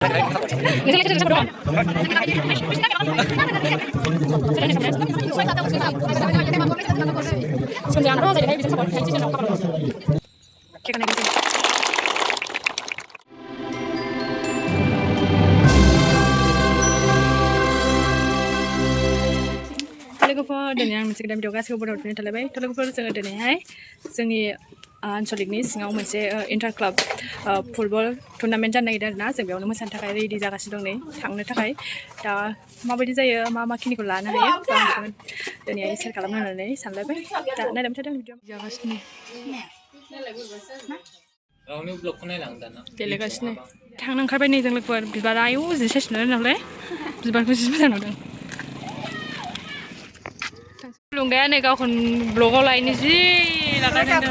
Sanseaonw jadi bisa support jadi channel apa cek lagi sih लोगोफोर दिनै आं मोनसे गोदान भिडिअ गासिबो बरायहरफिननाय थालायबाय लोगोफोर जोङो दिनैहाय जोंनि आनसलिकनि सिङाव मोनसे इन्टार क्लाब फुटबल टुर्नामेन्ट जानो नागिरदों आरोना जों बेयावनो मोसानो थाखाय रेडि जागासिनो दं नै थांनो थाखाय दा माबायदि जायो मा खिनिखौ लानो हायो आं दिनै सेयार खालामनो होननानै सानलायबाय दा नायलांबाय थादों भिडिअ जागासिनो गेलेगासिनो थांनो ओंखारबाय नै जों लोगोफोर बिबारा आयौ जि साइसनो नालाय बिबारखौ जि मोजां नुदों लुंगाया नै गावखौनो ब्लगाव लायनो जि लागासिनो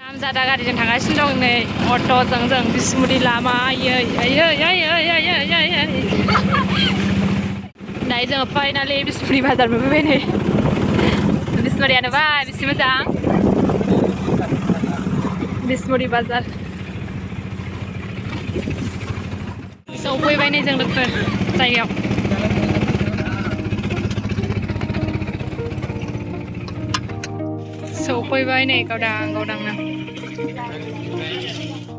नामजादा गारिजों थांगासिनो दं नै अट'जों जों बिसमुरि लामा दायो जोङो फाइनालि बिसमुरि बाजार मोनफैबाय नै बिसमुरियानो बा बेसे मोजां बिसमुरि बाजार सौफैबाय नै जों लोगोफोर जायगायाव सौफैबाय नै गावदांनो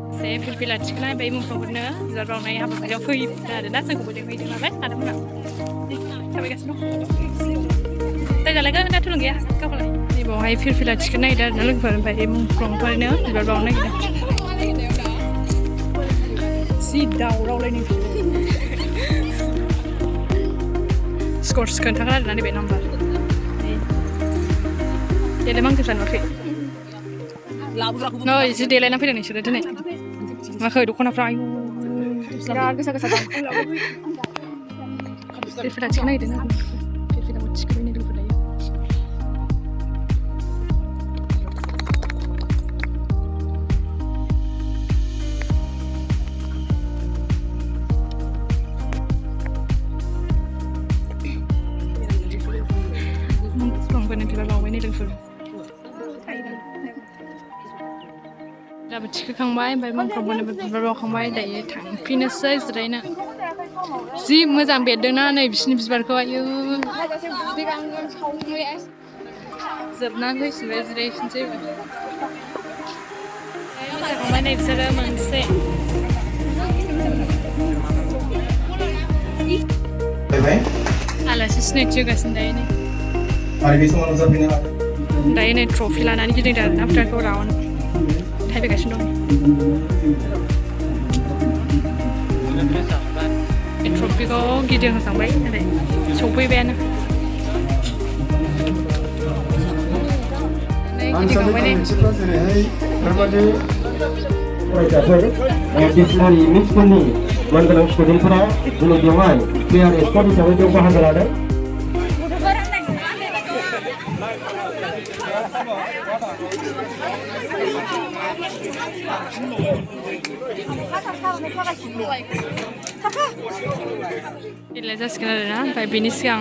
एसे फिरफिला थिखोना ओमफ्राय मुंफ्रावनो बिबार बावनाय हाबाफारियाव फैदों आरोना जोंखौबो लिंहैदों नालाय आदामोना थाबायगासिनो दं जायगालाय दा थुलुं गैया गावहालाय नै बावहाय फिरफिला थिखोनो नागिरदों आरोना लोगोफोर ओमफ्राय मुंफ्रावनो बिबार बावनो नागिरदों जि दावरावलायनो स्कर्स खोन्थागोन आरोना नैबे नाम्बार देलायमांजोबसा नुवाखै नै जि देलायना फैदों नोंसोरो दिनै नुवाखै दख'नाफ्रा आयु बिराद गोसा फिरफिला थिखोनो नागिरदों फिरफिलाखौ थिखोबाय नै लोगोफोर दायो बिबार बावबाय नै लोगोफोर दाबो थिखोखांबाय ओमफ्राय मुंफ्रावबो बिबार बावखांबाय दायो थांफिनोसै जिरायनो जि मोजां बेरदोंना नै बिसिनि बिबारखौ आयु जोबनानै फैफिनबाय जिरायफिनसै मोसाखांबाय नै बिसोरो मोनसे आलासि सिनायथि होगासिनो दायो नै दायो नै ट्रफि लानानै गिदिंदों आरोना फोथारखौ राउन्ड थायबायगासिनो दं बे ट्रफिखौ गिदिंहोखांबाय नाथाय सौफैबायानो गिदिंखांबाय नै मानगोनां स्टुडेन्टफोरा दिनै बेवहाय प्लेयार एक्सपार्ट हिसाबै बेयाव बाहागो लादों गेलेनाय जासिगोन आरोना ओमफ्राय बेनि सिगां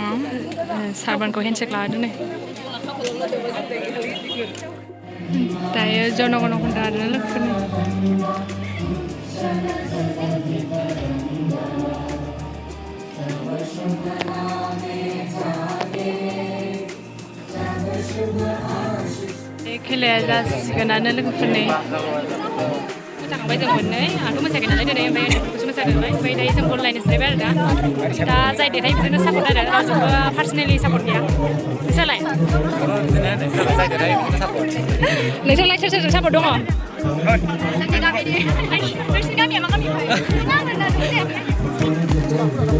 सारबानखौ हेन्डसेक लाहोदों नै दायो जनगण खनदों आरोना लोगोफोरनि खेलाया जासिगोनानो लोगोफोरनि मोसाखांबाय जों मोननै आंथ' मोसायाखै नालाय दिनै ओमफ्य उन्दैफोरखौसो मोसादों नालाय ओमफ्य दायो जों बल लायनो जिरायबाय आरो दा जाय देरहायो बिदिनो सापर्ट आरो रावजोंबो पार्सनेलि सापर्ट गैया नोंसालाय नोंसालाय सोर सोरजों सापर्ट दङ नोंसिनि गामिया मा गामि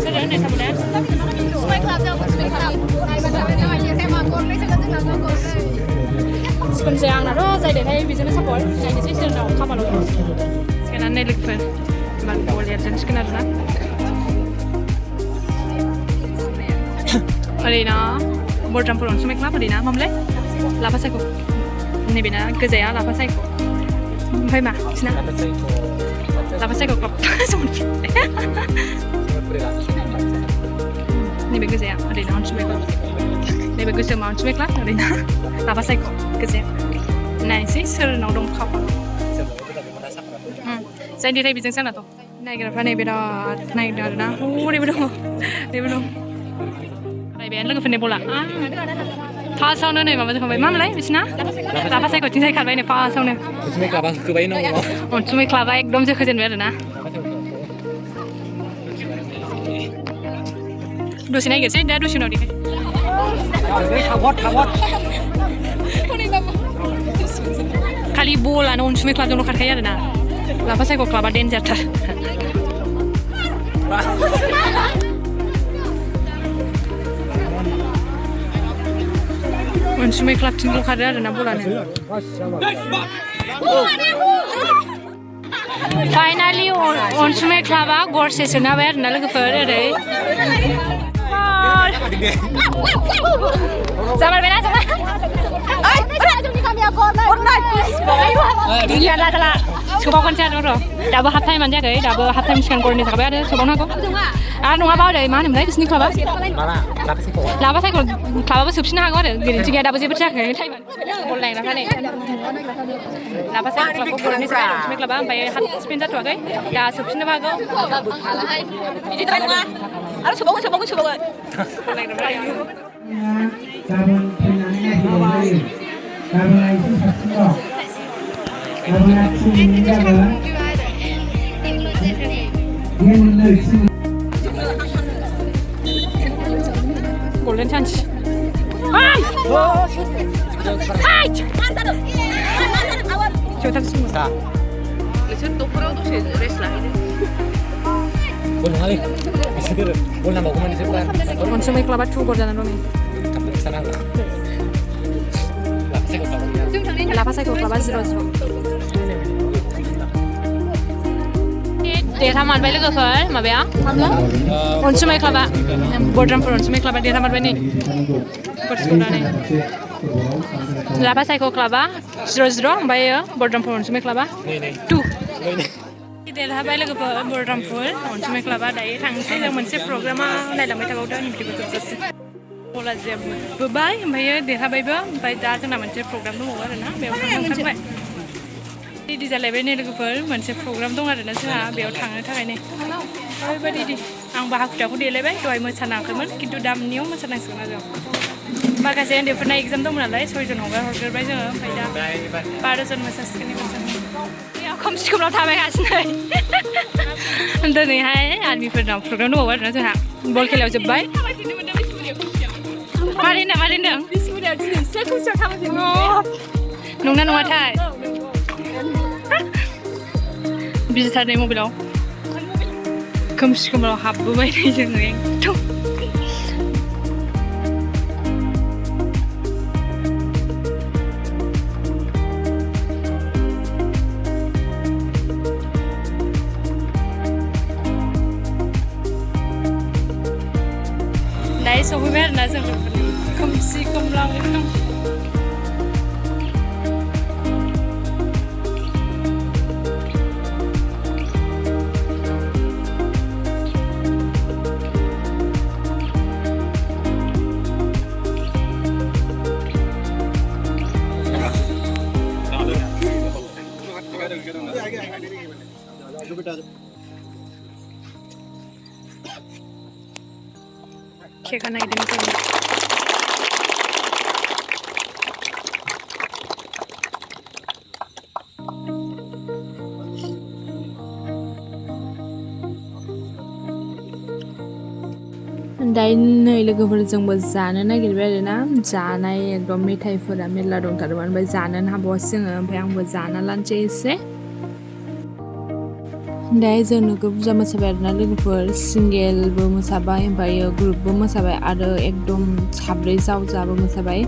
सोर होननाय सापर्टआ जिखुनु आंनाथ' जाय देरहायो बेजोंनो सापर्ट नायनोसै सोरनाव खाफालाव सिगांनानै नै लोगोफोर मान बल एरजेनसिगोन आरोना ओरैनो बरदामफोर अनसुमेख्ला ओरैना मामोनलाय लाफा सायख' नैबेना गोजाया लाफा सायख' ओमफ्राय मा बिसिना लाफा सायख' क्लाब नैबे गोजाया ओरैनो अनसुमेख्ला नैबे गोसोमा अनसुमेख्ला ओरैनो लाफा सायख' गोजाया नायनोसै सोरनाव दं खाफाल जायनि देरहायो बेजोंसो आंनाथ' नायग्राफ्रा नै बिराद नायदों आरोना ओरैबो दङ ओरैबो दं नायबायानो लोगोफोरनि बला फार्स्टआवनो नै माबा जाखांबाय मा मोनलाय बिसिना लाफा सायख'थिं जायखाबाय नै फार्स्टआवनो अनसुमै क्लाबा होबाय न' अनसुमै क्लाबा एकदम जोखोजेनबाय आरोना दसे नायग्रोसै दा दसे उनाव देखाय खालि बलानो अनसुमै क्लाबजोंल' खारखायो आरोना लाफा सायख' क्लाबा डेन्जारथार अनसुमै क्लाबथिंल' खारो आरोना बलानो फाइनालि अनसुमै क्लाबा गरसे सोनाबाय आरोना लोगोफोर ओरै जामारबायना जामा सोबावगोनसै आरो र' दाबो हाफ टाइमानो जायाखै दाबो हाफ टाइम सिगां गरनै जाखाबाय आरो सोबावनो हागौ आरो नङाबा ओरै मा होनोमोनलाय बिसिनि क्लाबा लाफा सायख' क्लाबाबो सोबसिननो हागौ आरो गेरेन्थि गैया दाबो जेबो जायाखै टाइमानो बल नायग्राफ्रा नै लाफा सायख' क्लाबखौ गरनै सोबाय अनसुमै क्लाबा ओमफ्राय हाफ स्पेन जाथ'वाखै दा सोबसिननोबो हागौ बिदिद्राय नङा आरो सोबावगोन बल नायग्राफ्रा golden chance अनसुमै क्लाबा 2 gol जानानै दं लाफा सायख' क्लाबा 0-0 देरहामारबाय लोगोफोर माबाया अनसुमै क्लाबा बर्डरामपुर अनसुमै क्लाबा देरहामारबाय नै गरसेखौनानै लाफा सायख' क्लाबा 0-0 ओमफ्रायो बर्डरामपुर अनसुमै क्लाबा 2 देरहाबाय लोगोफोर बर्डरामपुर अनसुमै क्लाबा दायो थांसै जों मोनसे प्रग्रामाव नायलांबाय थाबावदों भिडिअफोरखौ जोबसै बला जोबबाय ओमफ्रायो देरहाबायबो ओमफ्राय दा जोंना मोनसे प्रग्राम दंबावो आरोना बेयाव थांनो ओंखारबाय रेडि जालायबाय नै लोगोफोर मोनसे प्रग्राम दं आरोना जोंहा बेयाव थांनो थाखाय नै ओरैबायदि आंबो हाखुदाखौ देलायबाय दहाय मोसानांगौमोन खिन्थु दामनियाव मोसानांसिगोन आरो माखासे उन्दैफोरना एग्जाम दंमोन नालाय 6 जन हगारहरग्रोबाय जोङो ओमफ्राय दा 12 जन मोसासिगोन खोमसि खोमलाव थाबायगासिनो दिनैहाय आर्मिफोरनाव प्रग्राम दंबावो आरोना जोंहा बल खेलायाव जोब्बाय मारै होनदों नंना नङाथाय बिजिथारनि मबाइलाव खोमसि खोमलाव हाबबोबाय नै जोङो एकदम दायो सफैबाय आरोना जों खोमसि खोमलाव एकदम खेखा नायदों जों दायो नै लोगोफोरजोंबो जानो नागिरबाय आरोना जानाय एकदम मेथाइफोरा मेरला दंथारोमोन ओमफ्राय जानोनो हाबावासै जोङो ओमफ्राय आंबो जाना लानोसै एसे दायो जों नोगोद बुरजा मोसाबाय आरोना लोगोफोर सिंगेलबो मोसाबाय ओमफ्रायो ग्रुपबो मोसाबाय आरो एकदम साब्रै जावजाबो मोसाबाय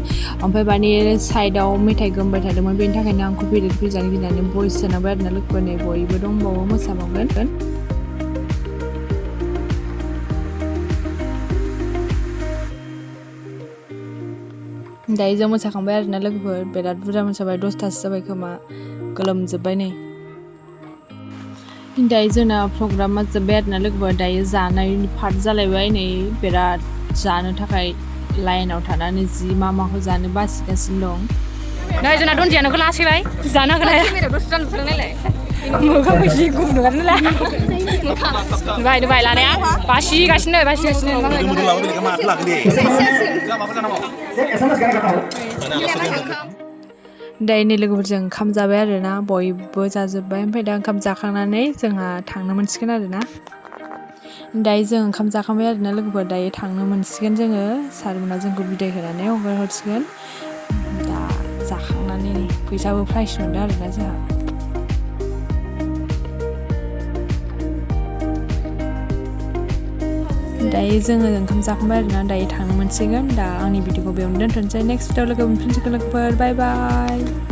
ओमफ्राय माने साइडआव मेथाइ गोमबाय थादोंमोन बेनि थाखायनो आंखौ पेरेड फैजानो गिनानै भइस सोनांबाय आरोना लोगोफोरनि बयबो दंबावो मोसाबावगोन दायो जों मोसाखांबाय आरोना लोगोफोर बिराद बुरजा मोसाबाय 10थासो जाबाय खोमा गोलोमजोब्बाय नै दायो जोंना प्रग्रामा जोब्बाय आरोना लोगोफोर दायो जानायनि पार्ट जालायबाय नै बिराद जानो थाखाय लाइनाव थानानै जि माखौ जानो बासिगासिनो दं दायो जोंना दनजियानोखौ लासैबाय जानो हागोन मोखांखौ जि गुदुं नालाय नुबाय लानाया बासिगासिनो दायनि लोगोफोरजों ओंखाम जाबाय आरोना बयबो जाजोब्बाय ओमफ्राय दा ओंखाम जाखांनानै जोंहा थांनो मोनसिगोन आरोना दायो जों ओंखाम जाखांबाय आरोना लोगोफोर दायो थांनो मोनसिगोन जोङो सारमोना जोंखौ बिदाय होनानै हगारहरसिगोन दा जाखांनानै फैसाबो प्राइस मोनदों आरोना जोंहा दायो जोङो ओंखाम जाखांबाय आरोना दायो थांनो मोनसिगोन दा आंनि भिडिअखौ बेयावनो दोनथ'नोसै नेक्स्ट भिडिअ लोगो मोनफिनसिगोन लोगोफोर बाय बाय